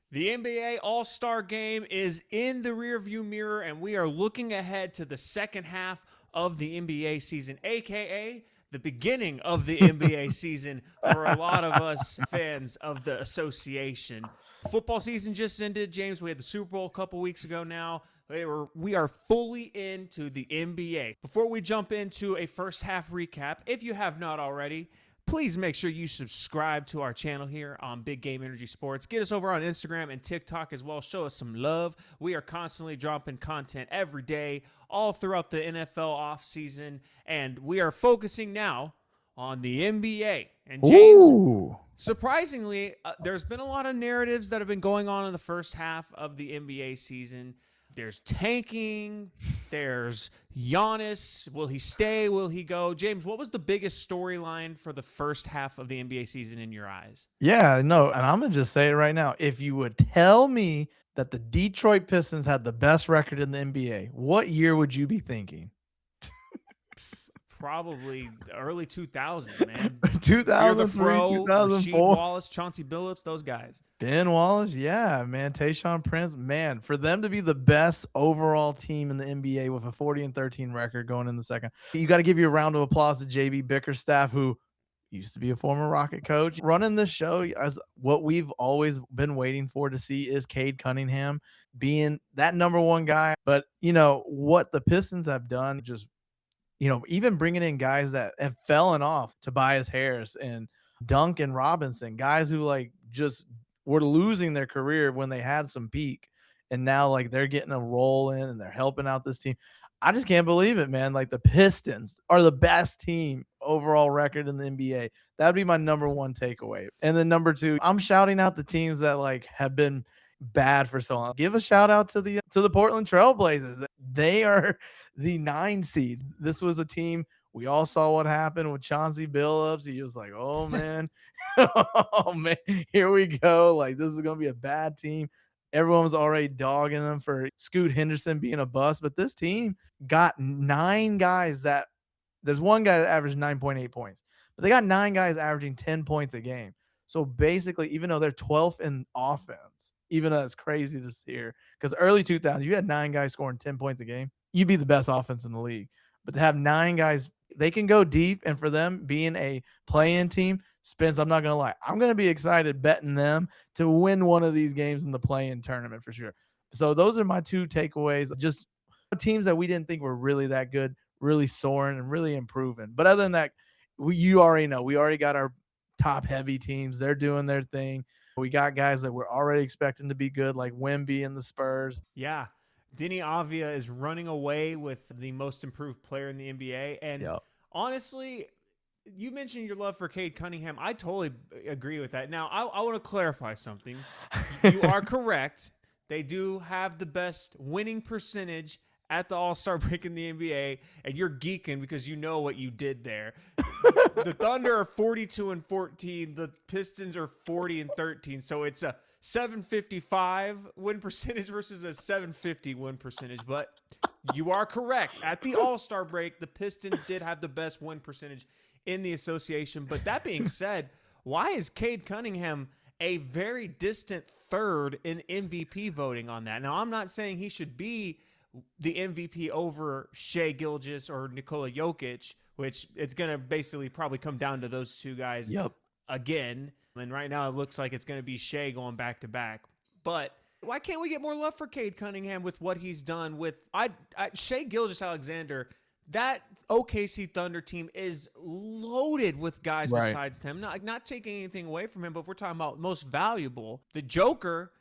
The NBA All-Star Game is in the rearview mirror, and we are looking ahead to the second half of the NBA season, aka the beginning of the NBA season for a lot of us fans of the association. Football season just ended, James. We had the Super Bowl a couple weeks ago now. We are fully into the NBA. Before we jump into a first half recap, if you have not already, please make sure you subscribe to our channel here on Big Game Energy Sports. Get us over on Instagram and TikTok as well. Show us some love. We are constantly dropping content every day, all throughout the NFL offseason. And we are focusing now on the NBA. And James, Ooh. surprisingly, there's been a lot of narratives that have been going on in the first half of the NBA season. There's tanking. There's Giannis. Will he stay? Will he go? James, what was the biggest storyline for the first half of the NBA season in your eyes? Yeah, no, and I'm gonna just say it right now. If you would tell me that the Detroit Pistons had the best record in the NBA, what year would you be thinking? Probably the early 2000s, man. Fear the 2003, Fro, Rasheed 2004. Wallace, Chauncey Billups, those guys. Ben Wallace, yeah, man. Tayshaun Prince, man. For them to be the best overall team in the NBA with a 40-13 record going in the second, you got to give you a round of applause to JB Bickerstaff, who used to be a former Rocket coach. Running this show, as what we've always been waiting for to see is Cade Cunningham being that number one guy. But, what the Pistons have done, just, even bringing in guys that have fallen off, Tobias Harris and Duncan Robinson, guys who just were losing their career when they had some peak. And now they're getting a roll in and they're helping out this team. I just can't believe it, man. The Pistons are the best team overall record in the NBA. That'd be my number one takeaway. And then number two, I'm shouting out the teams that have been bad for so long. Give a shout out to the Portland Trailblazers. They are the 9 seed. This was a team, we all saw what happened with Chauncey Billups. He was like, oh man, oh man, here we go. This is gonna be a bad team. Everyone was already dogging them for Scoot Henderson being a bust, but this team got 9 guys that there's one guy that averaged 9.8 points, but they got 9 guys averaging 10 points a game. So basically, even though they're 12th in offense, even though it's crazy to hear, because early 2000s, you had 9 guys scoring 10 points a game, you'd be the best offense in the league. But to have 9 guys, they can go deep, and for them being a play-in team, Spence, I'm not going to lie, I'm going to be excited betting them to win one of these games in the play-in tournament for sure. So those are my 2 takeaways. Just teams that we didn't think were really that good, really soaring and really improving. But other than that, you already know, we already got our top-heavy teams. They're doing their thing. We got guys that we're already expecting to be good, like Wemby and the Spurs. Yeah. Denny Avia is running away with the most improved player in the NBA. And Yep. honestly, you mentioned your love for Cade Cunningham. I totally agree with that. Now, I want to clarify something. You are correct. They do have the best winning percentage at the All-Star break in the NBA, and you're geeking because you know what you did there. The Thunder are 42-14. The Pistons are 40-13. So it's a 755 win percentage versus a 750 win percentage. But you are correct. At the All-Star break, the Pistons did have the best win percentage in the association. But that being said, why is Cade Cunningham a very distant third in MVP voting on that? Now, I'm not saying he should be the MVP over Shai Gilgeous or Nikola Jokic, which it's going to basically probably come down to those 2 guys again. And right now it looks like it's going to be Shai going back to back. But why can't we get more love for Cade Cunningham with what he's done with Shai Gilgeous-Alexander? That OKC Thunder team is loaded with guys besides him. Not taking anything away from him, but if we're talking about most valuable, the Joker,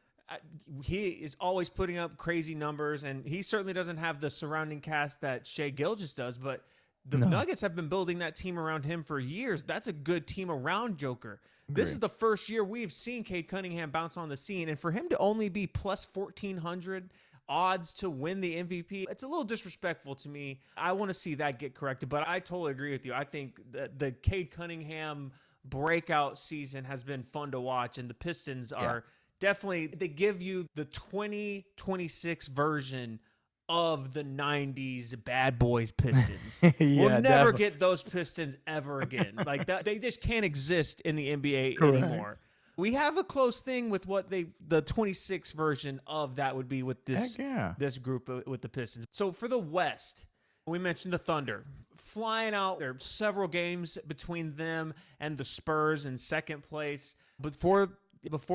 he is always putting up crazy numbers, and he certainly doesn't have the surrounding cast that Shai Gilgeous does, but the Nuggets have been building that team around him for years. That's a good team around Joker. This is the first year we've seen Cade Cunningham bounce on the scene, and for him to only be plus 1,400 odds to win the MVP, it's a little disrespectful to me. I want to see that get corrected, but I totally agree with you. I think the Cade Cunningham breakout season has been fun to watch, and the Pistons are definitely, they give you the 2026 version of the 90s bad boys Pistons. We'll never get those Pistons ever again. Like that, they just can't exist in the NBA anymore. We have a close thing with what the 26 version of that would be with this Heck yeah. this group with the Pistons. So for the West, we mentioned the Thunder flying out. There are several games between them and the Spurs in second place. Before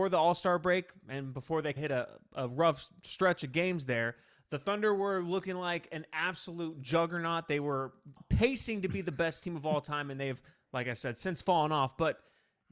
the All-Star break and before they hit a rough stretch of games there, the Thunder were looking like an absolute juggernaut. They were pacing to be the best team of all time, and they've, like I said, since fallen off. But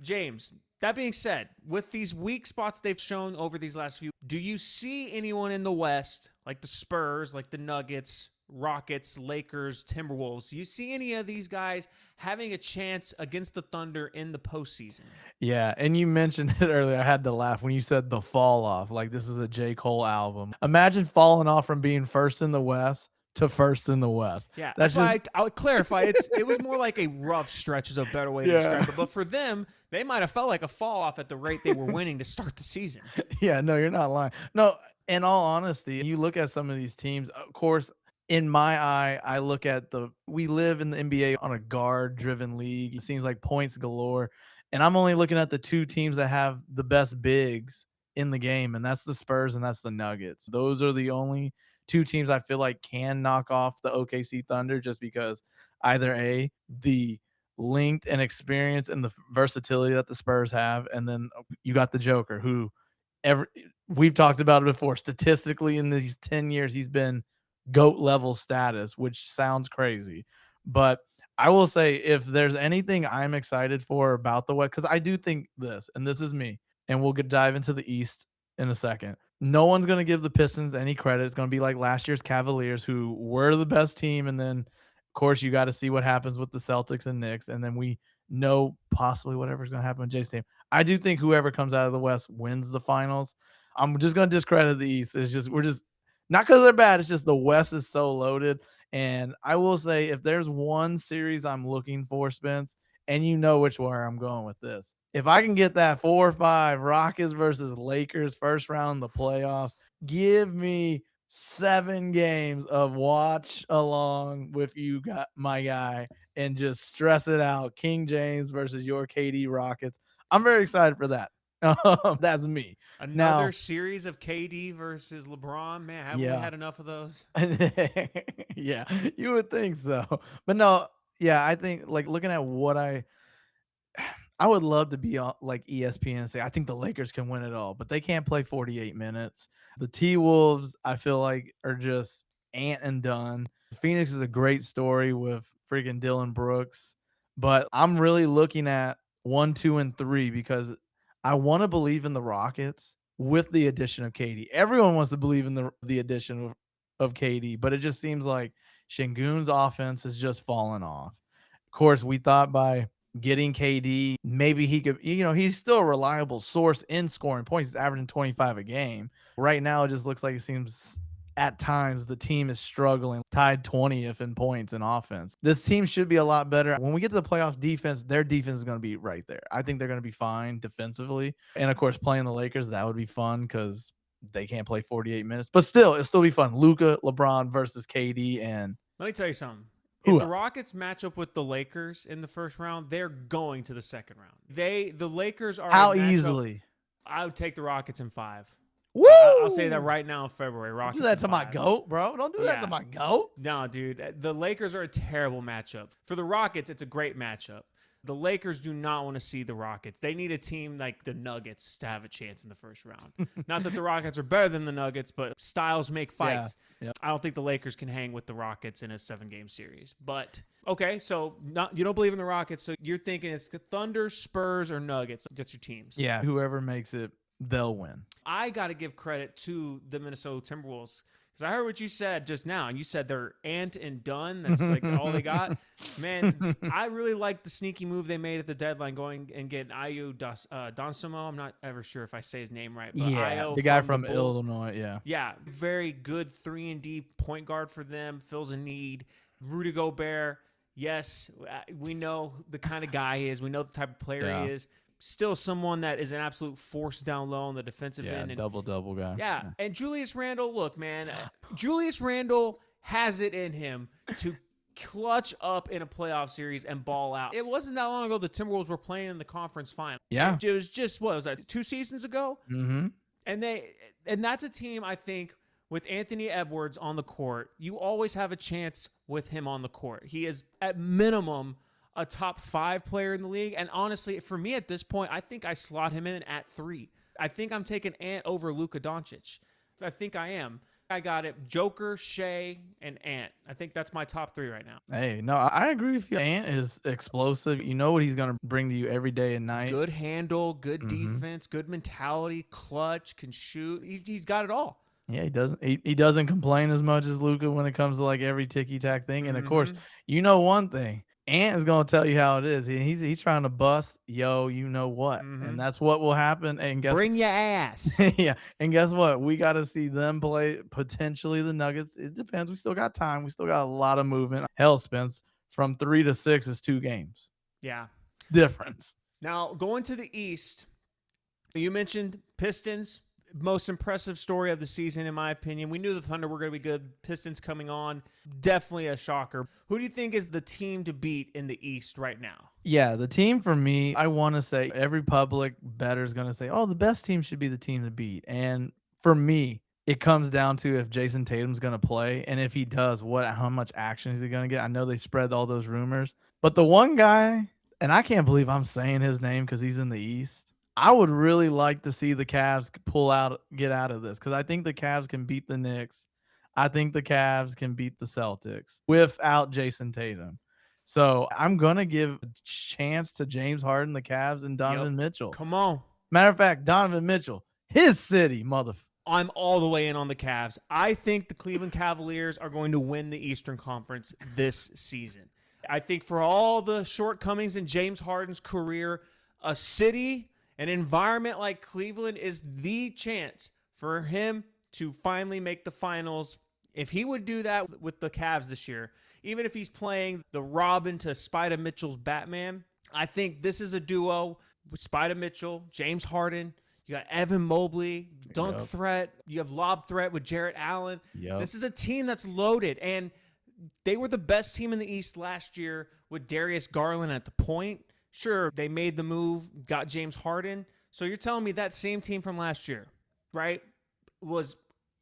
James, that being said, with these weak spots they've shown over these last few, do you see anyone in the West, like the Spurs, like the Nuggets, Rockets, Lakers, Timberwolves, do you see any of these guys having a chance against the Thunder in the postseason? Yeah, and you mentioned it earlier. I had to laugh when you said the fall off. Like this is a J. Cole album. Imagine falling off from being first in the West to first in the West. Yeah, That's why just I would clarify. It was more like a rough stretch is a better way to describe it. But for them, they might have felt like a fall off at the rate they were winning to start the season. Yeah, no, you're not lying. No, in all honesty, you look at some of these teams, of course, in my eye, I look at we live in the NBA on a guard driven league. It seems like points galore. And I'm only looking at the two teams that have the best bigs in the game, and that's the Spurs and that's the Nuggets. Those are the only two teams I feel like can knock off the OKC Thunder just because either the length and experience and the versatility that the Spurs have, and then you got the Joker who we've talked about it before. Statistically, in these 10 years, he's been GOAT level status, which sounds crazy. But I will say, if there's anything I'm excited for about the West, because I do think this, and this is me, and we'll dive into the East in a second. No one's going to give the Pistons any credit. It's going to be like last year's Cavaliers, who were the best team. And then, of course, you got to see what happens with the Celtics and Knicks. And then we know possibly whatever's going to happen with Jay's team. I do think whoever comes out of the West wins the finals. I'm just going to discredit the East. We're just not because they're bad. It's just the West is so loaded. And I will say, if there's one series I'm looking for, Spence, and you know which way I'm going with this. If I can get that 4-5 Rockets versus Lakers first round of the playoffs, give me 7 games of watch along with you, my guy, and just stress it out. King James versus your KD Rockets. I'm very excited for that. That's me. Another series of KD versus LeBron. Man, haven't we had enough of those? Yeah, you would think so. But no, yeah, I think like looking at what I would love to be on like ESPN and say, I think the Lakers can win it all, but they can't play 48 minutes. The T-Wolves, I feel like, are just ant and done. Phoenix is a great story with freaking Dylan Brooks, but I'm really looking at 1, 2, and 3 because I want to believe in the Rockets with the addition of KD. Everyone wants to believe in the addition of KD, but it just seems like Şengün's offense has just fallen off. Of course, we thought by getting KD, maybe he could, he's still a reliable source in scoring points. He's averaging 25 a game. Right now, it just looks like it seems at times the team is struggling, tied 20th in points in offense. This team should be a lot better. When we get to the playoffs defense, their defense is going to be right there. I think they're going to be fine defensively. And of course, playing the Lakers, that would be fun because they can't play 48 minutes. But still, it'll still be fun. Luka, LeBron versus KD. And let me tell you something. If the Rockets match up with the Lakers in the first round, they're going to the second round. The Lakers are how easily? I would take the Rockets in 5. Woo! I'll say that right now in February. Rockets. Don't do that to my GOAT, bro. Don't do that to my GOAT. No, dude. The Lakers are a terrible matchup. For the Rockets, it's a great matchup. The Lakers do not want to see the Rockets. They need a team like the Nuggets to have a chance in the first round. Not that the Rockets are better than the Nuggets, but styles make fights. Yeah. Yep. I don't think the Lakers can hang with the Rockets in a 7-game series. But, okay, so you don't believe in the Rockets, so you're thinking it's Thunder, Spurs, or Nuggets. That's your teams. Yeah, whoever makes it, they'll win. I got to give credit to the Minnesota Timberwolves. I heard what you said just now, and you said they're ant and done. That's like all they got. Man, I really like the sneaky move they made at the deadline, going and getting Ayo Dosunmu. I'm not ever sure if I say his name right. But Ayo the guy from Illinois. Yeah, very good 3-and-D point guard for them. Fills a need. Rudy Gobert. Yes, we know the kind of guy he is. We know the type of player he is. Still someone that is an absolute force down low on the defensive end. And double guy. Yeah, and Julius Randle, look, man, Julius Randle has it in him to clutch up in a playoff series and ball out. It wasn't that long ago the Timberwolves were playing in the conference final. Yeah. It was just, what was that, 2 seasons ago? Mm-hmm. And that's a team, I think, with Anthony Edwards on the court, you always have a chance with him on the court. He is, at minimum, a top 5 player in the league. And honestly, for me at this point, I think I slot him in at 3. I think I'm taking Ant over Luka Doncic. I think I am. I got it. Joker, Shea, and Ant. I think that's my top 3 right now. Hey, no, I agree with you. Ant is explosive. You know what he's going to bring to you every day and night. Good handle, good defense, good mentality, clutch, can shoot. He's got it all. Yeah, he doesn't. He doesn't complain as much as Luka when it comes to like every ticky-tack thing. And of course, you know one thing. Ant is going to tell you how it is. He's trying to bust, you know what. And that's what will happen. And bring your ass. Yeah. And guess what? We got to see them play potentially the Nuggets. It depends. We still got time. We still got a lot of movement. Hell, Spence, from 3 to 6 is 2 games. Yeah. Difference. Now, going to the East, you mentioned Pistons. Most impressive story of the season, in my opinion. We knew the Thunder were going to be good. Pistons coming on, definitely a shocker. Who do you think is the team to beat in the East right now? Yeah, the team for me, I want to say every public bettor is going to say, oh, the best team should be the team to beat. And for me, it comes down to if Jason Tatum's going to play. And if he does, how much action is he going to get? I know they spread all those rumors. But the one guy, and I can't believe I'm saying his name because he's in the East, I would really like to see the Cavs get out of this because I think the Cavs can beat the Knicks. I think the Cavs can beat the Celtics without Jason Tatum. So I'm going to give a chance to James Harden, the Cavs, and Donovan Mitchell. Come on. Matter of fact, Donovan Mitchell, his city, I'm all the way in on the Cavs. I think the Cleveland Cavaliers are going to win the Eastern Conference this season. I think for all the shortcomings in James Harden's career, a city, an environment like Cleveland is the chance for him to finally make the finals. If he would do that with the Cavs this year, even if he's playing the Robin to Spida Mitchell's Batman, I think this is a duo with Spida Mitchell, James Harden. You got Evan Mobley, dunk threat. You have lob threat with Jarrett Allen. This is a team that's loaded, and they were the best team in the East last year with Darius Garland at the point. Sure, they made the move, got James Harden. So you're telling me that same team from last year, right, was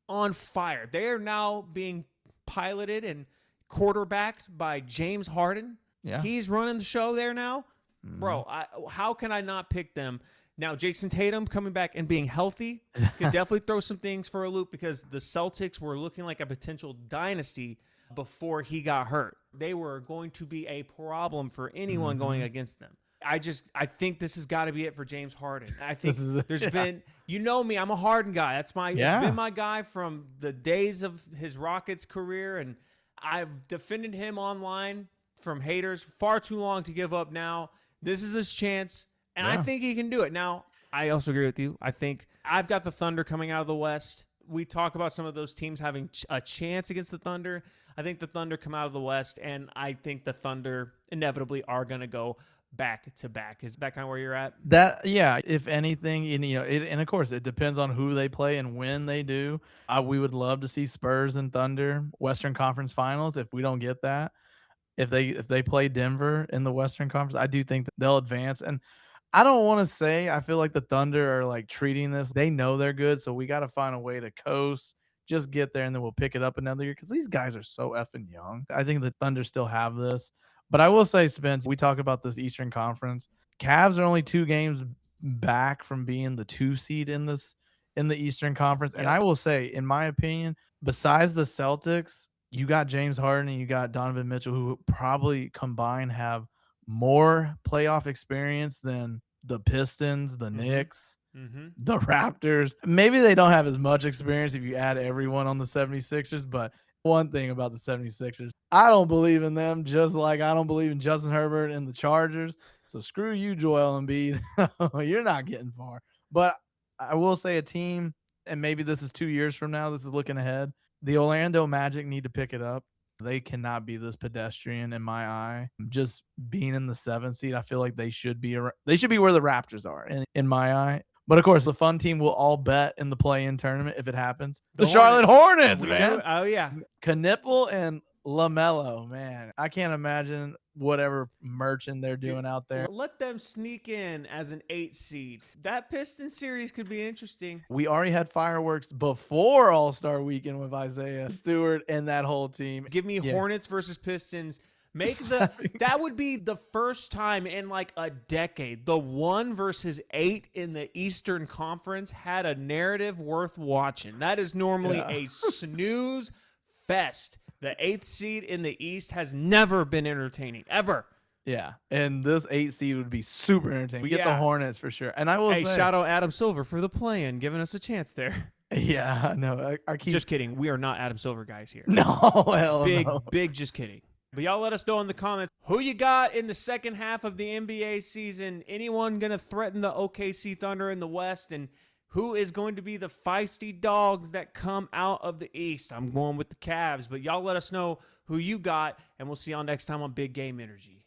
on fire. They are now being piloted and quarterbacked by James Harden. Yeah. He's running the show there now. Bro, how can I not pick them? Now, Jason Tatum coming back and being healthy could definitely throw some things for a loop because the Celtics were looking like a potential dynasty before he got hurt. They were going to be a problem for anyone going against them. I think this has got to be it for James Harden. I think there's been, you know me, I'm a Harden guy. It's been my guy from the days of his Rockets career, and I've defended him online from haters far too long to give up now. This is his chance, and I think he can do it. Now, I also agree with you. I think I've got the Thunder coming out of the West. We talk about some of those teams having a chance against the Thunder. I think the Thunder come out of the West, and I think the Thunder inevitably are going to go back to back. Is that kind of where you're at? Yeah. If anything, and of course, it depends on who they play and when they do. We would love to see Spurs and Thunder Western Conference Finals. If we don't get that, if they play Denver in the Western Conference, I do think that they'll advance. And I don't want to say I feel like the Thunder are like treating this. They know they're good, so we got to find a way to coast. Just get there, and then we'll pick it up another year because these guys are so effing young. I think the Thunder still have this. But I will say, Spence, we talk about this Eastern Conference. Cavs are only 2 games back from being the 2 seed in the Eastern Conference. And I will say, in my opinion, besides the Celtics, you got James Harden and you got Donovan Mitchell, who probably combined have more playoff experience than the Pistons, the Knicks, the Raptors. Maybe they don't have as much experience if you add everyone on the 76ers, but one thing about the 76ers, I don't believe in them just like I don't believe in Justin Herbert and the Chargers. So screw you, Joel Embiid. You're not getting far. But I will say a team, and maybe this is 2 years from now, this is looking ahead, the Orlando Magic need to pick it up. They cannot be this pedestrian in my eye. Just being in the 7th seed, I feel like they should be where the Raptors are in my eye. But of course, the fun team will all bet in the play-in tournament if it happens. The Charlotte Hornets, man. Oh yeah, Knipple and LaMelo, man, I can't imagine whatever merchant they're doing out there. Let them sneak in as an 8 seed. That Pistons series could be interesting. We already had fireworks before All-Star Weekend with Isaiah Stewart and that whole team. Give me Hornets versus Pistons. That would be the first time in like a decade the 1 versus 8 in the Eastern Conference had a narrative worth watching. That is normally a snooze fest. The 8th seed in the East has never been entertaining, ever. Yeah, and this 8 seed would be super entertaining. We get the Hornets for sure. And I will say, shout out Adam Silver for the play-in, giving us a chance there. Yeah, no, I keep just kidding. We are not Adam Silver guys here. No, hell big, just kidding. But y'all let us know in the comments who you got in the second half of the NBA season. Anyone going to threaten the OKC Thunder in the West? And who is going to be the feisty dogs that come out of the East? I'm going with the Cavs, but y'all let us know who you got, and we'll see y'all next time on Big Game Energy.